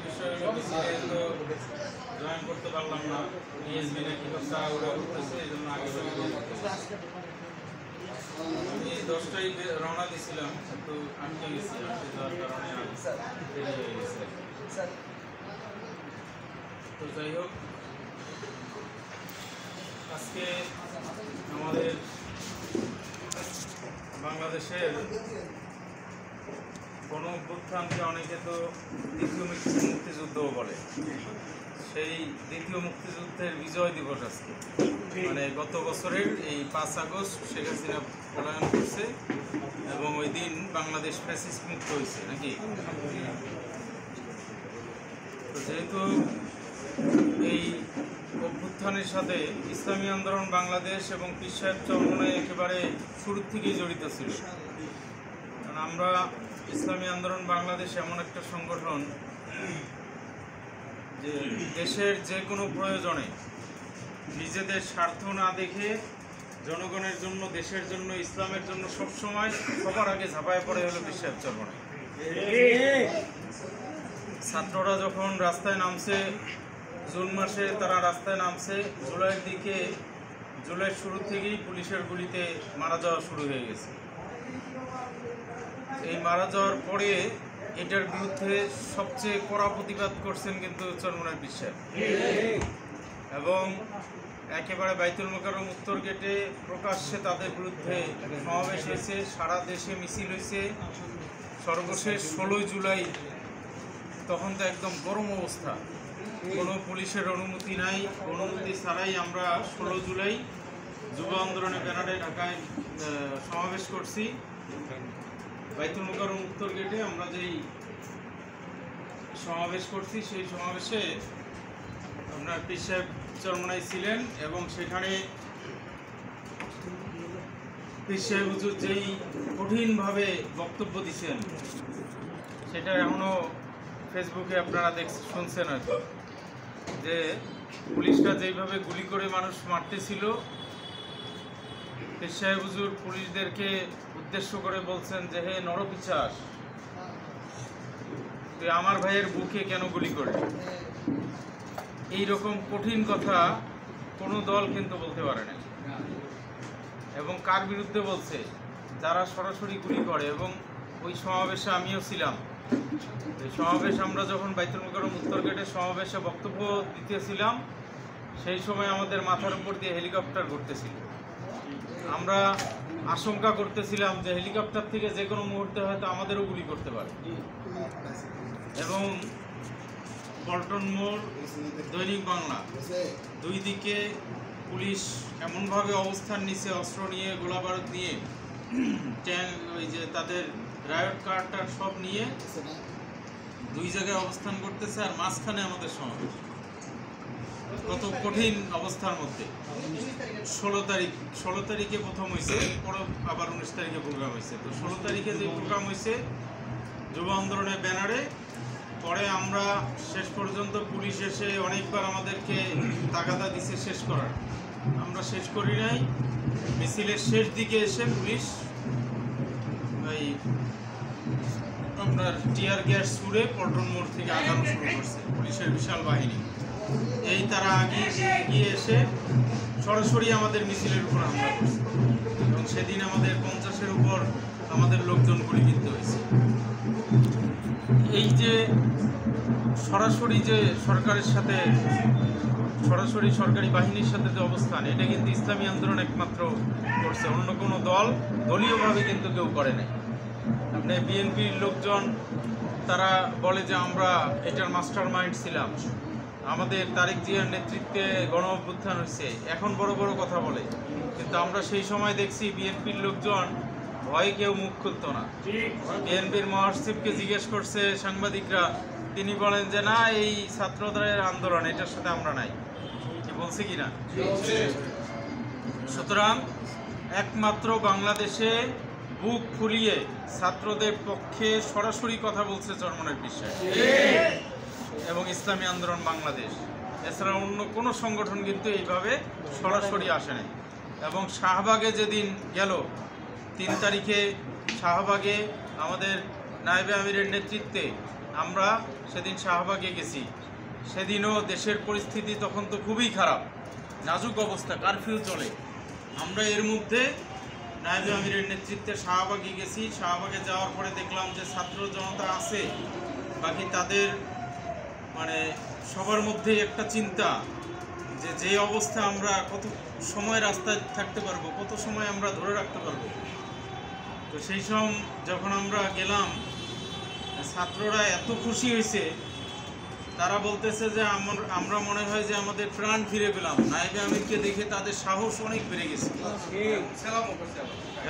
দুঃখের বিষয় হলো মিছিলে তো জয়েন করতে পারলাম না। বিএসপি নাকি তাড়াহুড়া করতেছে, এই জন্য আগে আমি 10টায় রওনা দিয়েছিলাম, একটু আটকে গেছি। আটকে যাওয়ার কারণে দেরি হয়ে গেছে। তো যাই হোক, আজকে আমাদের বাংলাদেশের গণ অভ্যুত্থানকে অনেকে তো দ্বিতীয় মুক্তিযুদ্ধও বলে। সেই দ্বিতীয় মুক্তিযুদ্ধের বিজয় দিবস আজকে, মানে গত বছরের এই 5 আগস্ট শেখ হাসিনা পলায়ন করছে এবং ওই দিন বাংলাদেশ ফ্যাসিস্ট মুক্ত হয়েছে নাকি। তো যেহেতু এই অভ্যুত্থানের সাথে ইসলামী আন্দোলন বাংলাদেশ এবং পীর সাহেব চরমনাই একেবারে শুরুর থেকেই জড়িত ছিল। কারণ আমরা ইসলামী আন্দোলন বাংলাদেশ এমন একটা সংগঠন যে দেশের যে কোনো প্রয়োজনে নিজেদের স্বার্থ না দেখে জনগণের জন্য, দেশের জন্য, ইসলামের জন্য সবসময় সবার আগে ঝাঁপায় পড়ে হলো পীর সাহেব চরমনাই। ছাত্ররা যখন রাস্তায় নামছে, জুন মাসে তারা রাস্তায় নামছে, জুলাইয়ের শুরু থেকেই পুলিশের গুলিতে মারা যাওয়া শুরু হয়ে গেছে। এই মারা যাওয়ার পরে এটার বিরুদ্ধে সবচেয়ে কড়া প্রতিবাদ করছেন কিন্তু চরমনাই পীর সাহেব। এবং একেবারে বাইতুল মোকাররম উত্তর গেটে প্রকাশ্যে তাদের বিরুদ্ধে সমাবেশ হয়েছে, সারা দেশে মিছিল হয়েছে। সর্বশেষ 16 জুলাই, তখন তো একদম গরম অবস্থা, কোনো পুলিশের অনুমতি নাই, অনুমতি ছাড়াই আমরা 16 জুলাই যুব আন্দোলনের ব্যানারে ঢাকায় সমাবেশ করছি। বাইতুল মোকাররম উত্তর গেটে আমরা যেই সমাবেশ করছি, সেই সমাবেশে আপনার পীর সাহেব চরমনাই ছিলেন এবং সেখানে পীর সাহেব হুজুর যেই কঠিনভাবে বক্তব্য দিচ্ছেন, সেটা এখনও ফেসবুকে আপনারা শুনছেন হয়তো, যে পুলিশরা যেইভাবে গুলি করে মানুষ মারতেছিল, পীর সাহেব হুজুর পুলিশদেরকে উদ্দেশ্য করে বলছেন যে, হে নরপিশাচ, তুই আমার ভাইয়ের বুকে কেন গুলি করে। এইরকম কঠিন কথা কোনো দল কিন্তু বলতে পারে না। এবং কার বিরুদ্ধে বলছে? যারা সরাসরি গুলি করে। এবং ওই সমাবেশে আমিও ছিলাম। এই সমাবেশ আমরা যখন বাইতুল মোকাররম উত্তর গেটে সমাবেশে বক্তব্য দিতেছিলাম, সেই সময় আমাদের মাথার উপর দিয়ে হেলিকপ্টার ঘুরতেছিল। আমরা আশঙ্কা করতেছিলাম যে হেলিকপ্টার থেকে যে কোনো মুহূর্তে হয়তো আমাদেরও গুলি করতে পারে। এবং পল্টন মোড়, দৈনিক বাংলা, দুই দিকে পুলিশ এমনভাবে অবস্থান নিচ্ছে, অস্ত্র নিয়ে, গোলা বারুদ নিয়ে, ওই যে তাদের রায়ট কার্টার সব নিয়ে দুই জায়গায় অবস্থান করতেছে, আর মাঝখানে আমাদের সমাবেশ। কত কঠিন অবস্থার মধ্যে 16 তারিখে প্রথম হয়েছে, পরে আবার 19 তারিখে প্রোগ্রাম হয়েছে। তো 16 তারিখে যে প্রোগ্রাম হয়েছে যুব আন্দোলনের ব্যানারে, পরে আমরা শেষ পর্যন্ত পুলিশ এসে অনেকবার আমাদেরকে তাগাদা দিছে শেষ করার, আমরা শেষ করি নাই। মিছিলের শেষ দিকে এসে পুলিশ এই আপনার টিয়ার গ্যাস ছুড়ে পল্টন মোড় থেকে আগানো শুরু করছে পুলিশের বিশাল বাহিনী। এই তারা এগিয়ে এসে সরাসরি আমাদের মিছিলের উপর হামলা করছে এবং সেদিন আমাদের 50-এর উপর আমাদের লোকজন গুলিবিদ্ধ হয়েছে। এই যে সরাসরি যে সরকারের সাথে, সরাসরি সরকারি বাহিনীর সাথে যে অবস্থান, এটা কিন্তু ইসলামী আন্দোলন একমাত্র করছে, অন্য কোনো দল দলীয়ভাবে কিন্তু কেউ করে নাই। আপনি বিএনপির লোকজন তারা বলে যে আমরা এটার মাস্টার মাইন্ড ছিলাম, আমাদের তারেক জিয়ার নেতৃত্বে গণ অভ্যুত্থান হয়েছে, এখন বড় বড় কথা বলে। কিন্তু আমরা সেই সময় দেখছি বিএনপির লোকজন ভয়ে কেউ মুখ খুলত না। বিএনপির মহাসচিবকে জিজ্ঞেস করছে সাংবাদিকরা, তিনি বলেন যে না, এই ছাত্রদের আন্দোলন, এটার সাথে আমরা নাই। কি বলছে কিনা? সুতরাং একমাত্র বাংলাদেশে বুক ফুলিয়ে ছাত্রদের পক্ষে সরাসরি কথা বলছে চরমনাই পীর সাহেব এবং ইসলামী আন্দোলন বাংলাদেশ। এছাড়া অন্য কোনো সংগঠন কিন্তু এইভাবে সরাসরি আসে নাই। এবং শাহবাগে যেদিন গেল 3 তারিখে, শাহবাগে আমাদের নায়েবে আমিরের নেতৃত্বে আমরা সেদিন শাহবাগে গেছি, সেদিনও দেশের পরিস্থিতি তখন তো খুবই খারাপ, নাজুক অবস্থা, কারফিউ চলে। আমরা এর মধ্যে নায়েবে আমিরের নেতৃত্বে শাহবাগে গেছি। শাহবাগে যাওয়ার পরে দেখলাম যে ছাত্র জনতা আছে, বাকি তাদের মানে সবার মধ্যেই একটা চিন্তা যে যে অবস্থা আমরা কত সময় রাস্তায় থাকতে পারবো, কত সময় আমরা ধরে রাখতে পারবো। তো সেই সময় যখন আমরা গেলাম, ছাত্ররা এত খুশি হয়েছে, তারা বলতেছে যে আমরা মনে হয় যে আমাদের প্রাণ ফিরে পেলাম। নায়েবে আমিরকে দেখে তাদের সাহস অনেক বেড়ে গেছে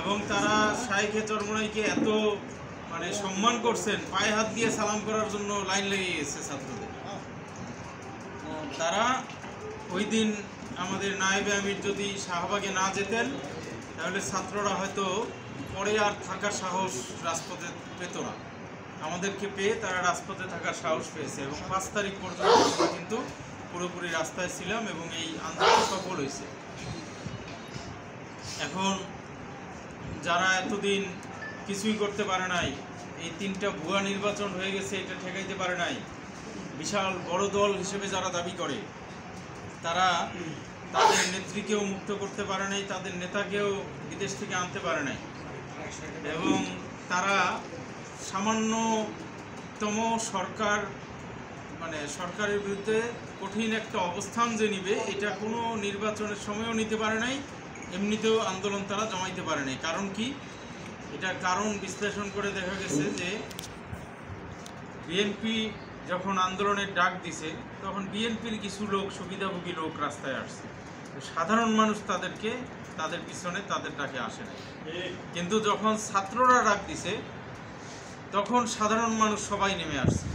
এবং তারা শাইখে চরমনাইকে এত মানে সম্মান করছেন, পায়ে হাত দিয়ে সালাম করার জন্য লাইন লেগে গেছে ছাত্রদের। তারা ওই দিন আমাদের নায়েবে আমির যদি শাহবাগে না যেতেন, তাহলে ছাত্ররা হয়তো পরে আর থাকার সাহস রাজপথে পেত না। আমাদেরকে পেয়ে তারা রাজপথে থাকার সাহস পেয়েছে এবং 5 তারিখ পর্যন্ত আমরা কিন্তু পুরোপুরি রাস্তায় ছিলাম এবং এই আন্দোলন সফল হয়েছে। এখন যারা এতদিন কিছুই করতে পারে নাই, এই 3টা ভুয়া নির্বাচন হয়ে গেছে, এটা ঠেকাইতে পারে নাই, বিশাল বড় দল হিসেবে যারা দাবি করে, তারা তাদের নেত্রীকেও মুক্ত করতে পারে নাই, তাদের নেতাকেও বিদেশ থেকে আনতে পারে নাই এবং তারা সামান্যতম সরকার মানে সরকারের বিরুদ্ধে কঠিন একটা অবস্থান যে নিবে, এটা কোনো নির্বাচনের সময়ও নিতে পারে নাই, এমনিতেও আন্দোলন তারা জমাইতে পারে নাই। কারণ কি? এটার কারণ বিশ্লেষণ করে দেখা গেছে যে বিএনপি যখন আন্দোলনের ডাক দিছে, তখন বিএনপির কিছু লোক, সুবিধাভোগী লোক রাস্তায় আসছে, সাধারণ মানুষ তাদের পিছনে তাদের ডাকে আসে না। কিন্তু যখন ছাত্ররা ডাক দিছে, তখন সাধারণ মানুষ সবাই নেমে আসছে।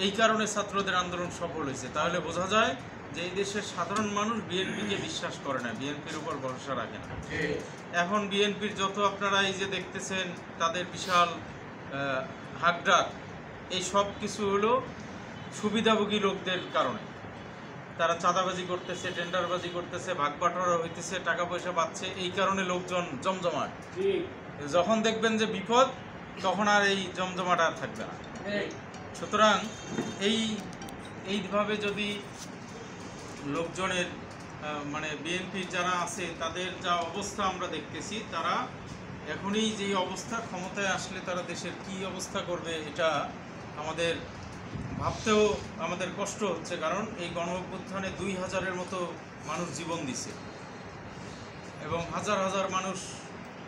এই কারণে ছাত্রদের আন্দোলন সফল হয়েছে। তাহলে বোঝা যায় যে এই দেশের সাধারণ মানুষ বিএনপিকে বিশ্বাস করে না, বিএনপির উপর ভরসা রাখে না। এখন বিএনপির যত আপনারা এই যে দেখতেছেন তাদের বিশাল হাকডাক, এই সব কিছু হলো সুবিধাভোগী লোকদের কারণে। তারা চাঁদাবাজি করতেছে, টেন্ডারবাজি করতেছে, ভাগবাটোয়ারা হইতেছে, টাকা পয়সা পাচ্ছে, এই কারণে লোকজন জমজমাট। যখন দেখবেন যে বিপদ, তখন আর এই জমজমাট আর থাকবে না। সুতরাং এইভাবে যদি লোকজনের মানে বিএনপির যারা আছে তাদের যা অবস্থা আমরা দেখতেছি, তারা এখনই যেই অবস্থা, ক্ষমতায় আসলে তারা দেশের কি অবস্থা করবে এটা আমাদের ভাবতেও আমাদের কষ্ট হচ্ছে। কারণ এই গণ অভ্যুত্থানে 2000-এর মতো মানুষ জীবন দিছে এবং হাজার হাজার মানুষ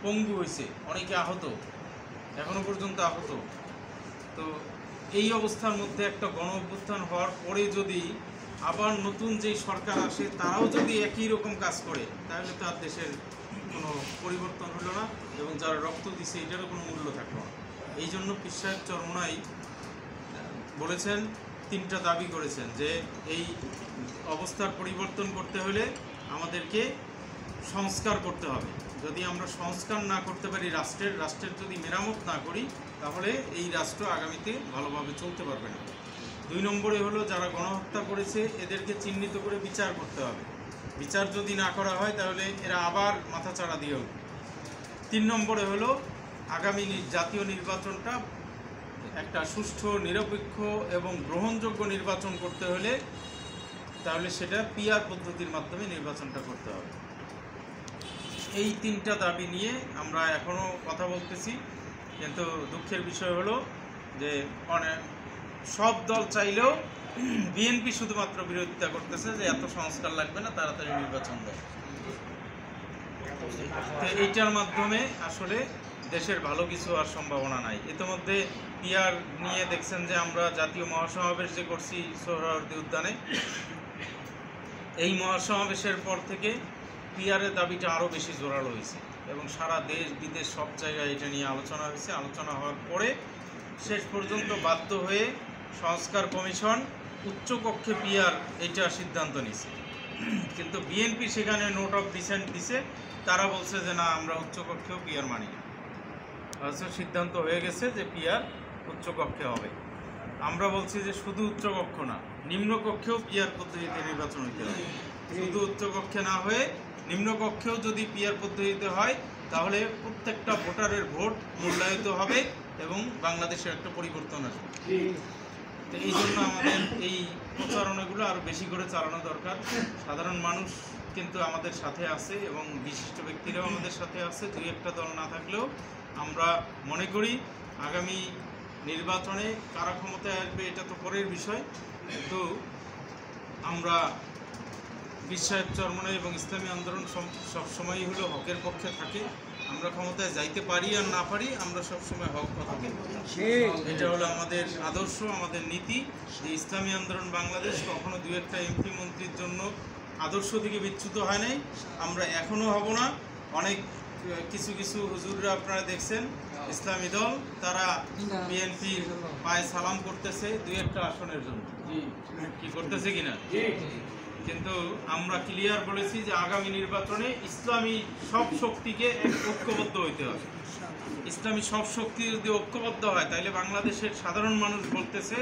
পঙ্গু হয়েছে, অনেকে আহত, এখনো পর্যন্ত আহত। তো এই অবস্থার মধ্যে একটা গণ অভ্যুত্থান হওয়ার পরে যদি আবার নতুন যেই সরকার আসে, তারাও যদি একই রকম কাজ করে, তাহলে তো আর দেশের কোনো পরিবর্তন হলো না এবং যারা রক্ত দিছে এটারও কোনো মূল্য থাকলো না। এই জন্য পীর সাহেব চরমোনাই বলেছেন, 3টা দাবি করেছেন যে এই অবস্থার পরিবর্তন করতে হলে আমাদেরকে সংস্কার করতে হবে। যদি আমরা সংস্কার না করতে পারি, রাষ্ট্রের যদি মেরামত না করি, তাহলে এই রাষ্ট্র আগামীতে ভালোভাবে চলতে পারবে না। 2 নম্বরে হলো যারা গণহত্যা করেছে এদেরকে চিহ্নিত করে বিচার করতে হবে। বিচার যদি না করা হয়, তাহলে এরা আবার মাথাচাড়া দিয়ে উঠবে। 3 নম্বরে হলো আগামী জাতীয় নির্বাচনটা একটা সুষ্ঠু, নিরপেক্ষ এবং গ্রহণযোগ্য নির্বাচন করতে হলে তাহলে সেটা পিআর পদ্ধতির মাধ্যমে নির্বাচনটা করতে হবে। এই 3টা দাবি নিয়ে আমরা এখনও কথা বলতেছি, কিন্তু দুঃখের বিষয় হলো যে সব দল চাইলেও বিএনপি শুধুমাত্র বিরোধিতা করতেছে যে এত সংস্কার লাগবে না, তাড়াতাড়ি নির্বাচন দেয়। তো এইটার মাধ্যমে আসলে দেশের ভালো কিছু আর সম্ভাবনা নাই। ইতিমধ্যে পিআর নিয়ে দেখছেন যে আমরা জাতীয় মহাসমাবেশ যে করছি সোহরাওয়ার্দী উদ্যানে, এই মহাসমাবেশের পর থেকে পিআরের দাবিটা আরও বেশি জোরালো হয়েছে এবং সারা দেশ বিদেশ সব জায়গায় এটা নিয়ে আলোচনা হয়েছে। আলোচনা হওয়ার পরে শেষ পর্যন্ত বাধ্য হয়ে সংস্কার কমিশন উচ্চকক্ষে পিআর এইটা সিদ্ধান্ত নিছে, কিন্তু বিএনপি সেখানে নোট অফ ডিসেন্ট দিছে। তারা বলছে যে না, আমরা উচ্চকক্ষেও পিআর মানি না। সিদ্ধান্ত হয়ে গেছে যে পিআর উচ্চকক্ষে হবে। আমরা বলছি যে শুধু উচ্চকক্ষ না, নিম্নকক্ষেও পিআর পদ্ধতিতে নির্বাচন হইতে হবে। শুধু উচ্চকক্ষে না হয়ে নিম্নকক্ষেও যদি পিআর পদ্ধতিতে হয়, তাহলে প্রত্যেকটা ভোটারের ভোট মূল্যায়িত হবে এবং বাংলাদেশের একটা পরিবর্তন আসবে। তো এই জন্য আমাদের এই প্রচারণাগুলো আরও বেশি করে চালানো দরকার। সাধারণ মানুষ কিন্তু আমাদের সাথে আছে এবং বিশিষ্ট ব্যক্তিরাও আমাদের সাথে আছে। দুই একটা দল না থাকলেও আমরা মনে করি আগামী নির্বাচনে কারা ক্ষমতায় আসবে এটা তো পরের বিষয়, কিন্তু আমরা বিশ্বাস চরমনে এবং ইসলামী আন্দোলন সবসময়ই হলো হকের পক্ষে থাকে। আমরা ক্ষমতায় যাইতে পারি আর না পারি, আমরা সবসময় হক কথা বলব। এটা হলো আমাদের আদর্শ, আমাদের নীতি। যে ইসলামী আন্দোলন বাংলাদেশ কখনো দু একটা এমপি মন্ত্রীর জন্য আদর্শ থেকে বিচ্যুত হয় নাই, আমরা এখনও হব না। অনেক কিছু কিছু হুজুররা আপনারা দেখছেন ইসলামী দল, তারা বিএনপির পায়ে সালাম করতেছে দুই একটা আসনের জন্য, কি করতেছে কিনা। কিন্তু আমরা ক্লিয়ার বলেছি যে আগামী নির্বাচনে ইসলামী সব শক্তিকে ঐক্যবদ্ধ হইতে হবে। ইসলামী সব শক্তি যদি ঐক্যবদ্ধ হয় তাহলে বাংলাদেশের সাধারণ মানুষ বলতেছে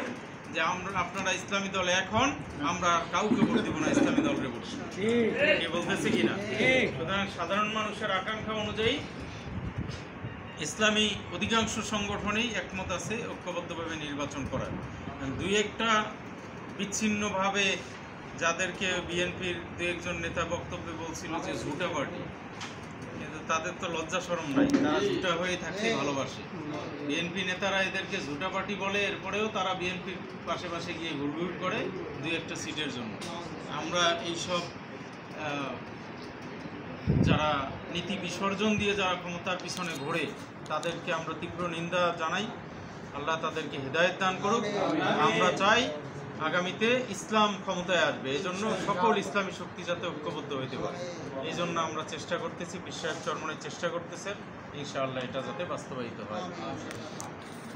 যে আপনারা ইসলামী দল এখন, আমরা কাউকে ভোট দিব না, ইসলামী দলকে ভোট দিব, কে বলতেছে কিনা। সুতরাং সাধারণ মানুষের আকাঙ্ক্ষা অনুযায়ী ইসলামী অধিকাংশ সংগঠনেই একমত আছে ঐক্যবদ্ধভাবে নির্বাচন করার। দুই একটা বিচ্ছিন্নভাবে যাদেরকে বিএনপির দু একজন নেতা বক্তব্যে বলছিল যে ঝুটা পার্টি, কিন্তু তাদের তো লজ্জা শরম নাই, তারা ঝুটা হয়ে থাকতে ভালোবাসে। বিএনপি নেতারা এদেরকে ঝুটা পার্টি বলে, এরপরেও তারা বিএনপির পাশে পাশে গিয়ে ঘুরঘুর করে দুই একটা সিটের জন্য। আমরা এইসব যারা নীতি বিসর্জন দিয়ে যারা ক্ষমতার পিছনে ঘোরে তাদেরকে আমরা তীব্র নিন্দা জানাই। আল্লাহ তাদেরকে হেদায়েত দান করুক। আমরা চাই আগামীতে ইসলাম ক্ষমতায় আসবে, এই জন্য সকল ইসলামী শক্তি যাতে ঐক্যবদ্ধ হইতে পারে, এই জন্য আমরা চেষ্টা করতেছি। বিশ্বাস চরমনের চেষ্টা করতেছেন, ইনশাআল্লাহ এটা যাতে বাস্তবায়িত হয়।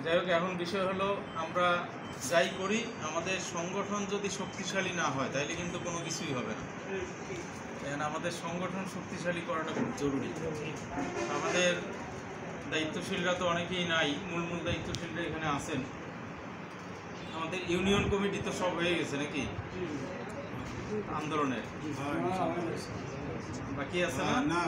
যাই হোক, এখন বিষয় হলো আমরা যাই করি আমাদের সংগঠন যদি শক্তিশালী না হয় তাইলে কিন্তু কোনো কিছুই হবে না। আমাদের সংগঠন শক্তিশালী করাটা খুব জরুরি। আমাদের দায়িত্বশীলরা তো অনেকেই নাই, মূল দায়িত্বশীলরা এখানে আছেন। আমাদের ইউনিয়ন কমিটি তো সব হয়ে গেছে নাকি আন্দোলনের, বাকি আছে না?